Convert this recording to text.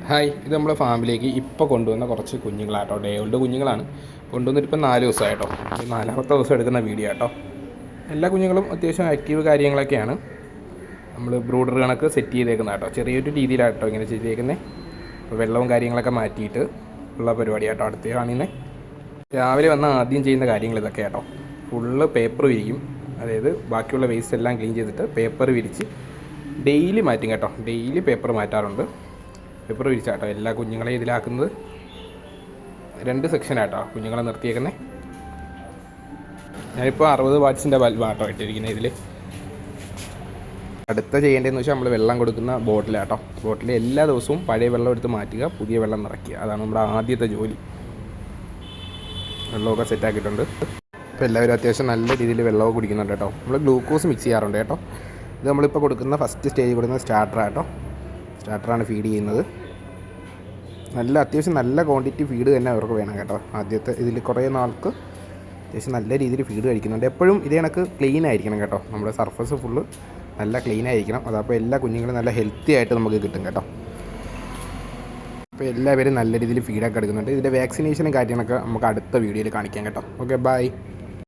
Hi, ഇത് നമ്മുടെ ഫാമിലേക്ക് ഇപ്പോൾ കൊണ്ടുവന്ന കുറച്ച് കുഞ്ഞുങ്ങളാട്ടോ. ഡേ ഓൾഡ് കുഞ്ഞുങ്ങളാണ്. കൊണ്ടുവന്നിട്ട് ഇപ്പം 4 ദിവസമായിട്ടോ. 4ാമത്തെ ദിവസം എടുക്കുന്ന വീഡിയോ ആട്ടോ. എല്ലാ കുഞ്ഞുങ്ങളും അത്യാവശ്യം ആക്റ്റീവ് കാര്യങ്ങളൊക്കെയാണ്. നമ്മൾ ബ്രൂഡർ കണക്ക് സെറ്റ് ചെയ്തേക്കുന്ന കേട്ടോ. ചെറിയൊരു രീതിയിലാട്ടോ ഇങ്ങനെ ചെയ്തേക്കുന്നത്. അപ്പോൾ വെള്ളവും കാര്യങ്ങളൊക്കെ മാറ്റിയിട്ട് ഉള്ള പരിപാടിയാട്ടോ അടുത്ത് കാണുന്നത്. രാവിലെ വന്ന് ആദ്യം ചെയ്യുന്ന കാര്യങ്ങൾ ഇതൊക്കെ കേട്ടോ. ഫുള്ള് പേപ്പർ വിരിക്കും. അതായത് ബാക്കിയുള്ള വേസ്റ്റ് എല്ലാം ക്ലീൻ ചെയ്തിട്ട് പേപ്പർ വിരിച്ച് ഡെയിലി മാറ്റും കേട്ടോ. ഡെയിലി പേപ്പർ മാറ്റാറുണ്ട്. പേപ്പർ വിരിച്ചാട്ടോ എല്ലാ കുഞ്ഞുങ്ങളെയും ഇതിലാക്കുന്നത്. 2 സെക്ഷനാട്ടോ കുഞ്ഞുങ്ങളെ നിർത്തിയേക്കുന്നത്. ഞാനിപ്പോൾ 60 വാട്ട്സിൻ്റെ ബൾബാട്ടോ ഇട്ടിരിക്കുന്നത് ഇതിൽ. അടുത്ത ചെയ്യേണ്ടതെന്ന് വെച്ചാൽ നമ്മൾ വെള്ളം കൊടുക്കുന്ന ബോട്ടിലാട്ടോ. ബോട്ടിൽ എല്ലാ ദിവസവും പഴയ വെള്ളം എടുത്ത് മാറ്റുക, പുതിയ വെള്ളം നിറയ്ക്കുക. അതാണ് നമ്മുടെ ആദ്യത്തെ ജോലി. വെള്ളമൊക്കെ സെറ്റാക്കിയിട്ടുണ്ട്. ഇപ്പോൾ എല്ലാവരും അത്യാവശ്യം നല്ല രീതിയിൽ വെള്ളമൊക്കെ കുടിക്കുന്നുണ്ട് കേട്ടോ. നമ്മൾ ഗ്ലൂക്കോസ് മിക്സ് ചെയ്യാറുണ്ട് കേട്ടോ. ഇത് നമ്മളിപ്പോൾ കൊടുക്കുന്ന ഫസ്റ്റ് സ്റ്റേജ് കൊടുക്കുന്ന സ്റ്റാർട്ടറാട്ടോ. സ്റ്റാർട്ടറാണ് ഫീഡ് ചെയ്യുന്നത്. അത്യാവശ്യം നല്ല ക്വാണ്ടിറ്റി ഫീഡ് തന്നെ അവർക്ക് വേണം കേട്ടോ. ആദ്യത്തെ ഇതിൽ കുറേ നാൾക്ക് അത്യാവശ്യം നല്ല രീതിയിൽ ഫീഡ് കഴിക്കുന്നുണ്ട്. എപ്പോഴും ഇതേ കണക്ക് ക്ലീൻ ആയിരിക്കണം കേട്ടോ. നമ്മുടെ സർഫസ് ഫുള്ള് നല്ല ക്ലീൻ ആയിരിക്കണം. അതപ്പോൾ എല്ലാ കുഞ്ഞുങ്ങളും നല്ല ഹെൽത്തി ആയിട്ട് നമുക്ക് കിട്ടും കേട്ടോ. അപ്പോൾ എല്ലാവരും നല്ല രീതിയിൽ ഫീഡൊക്കെ എടുക്കുന്നുണ്ട്. ഇതിൻ്റെ വാക്സിനേഷനും കാര്യങ്ങളൊക്കെ നമുക്ക് അടുത്ത വീഡിയോയിൽ കാണിക്കാം കേട്ടോ. Okay, by.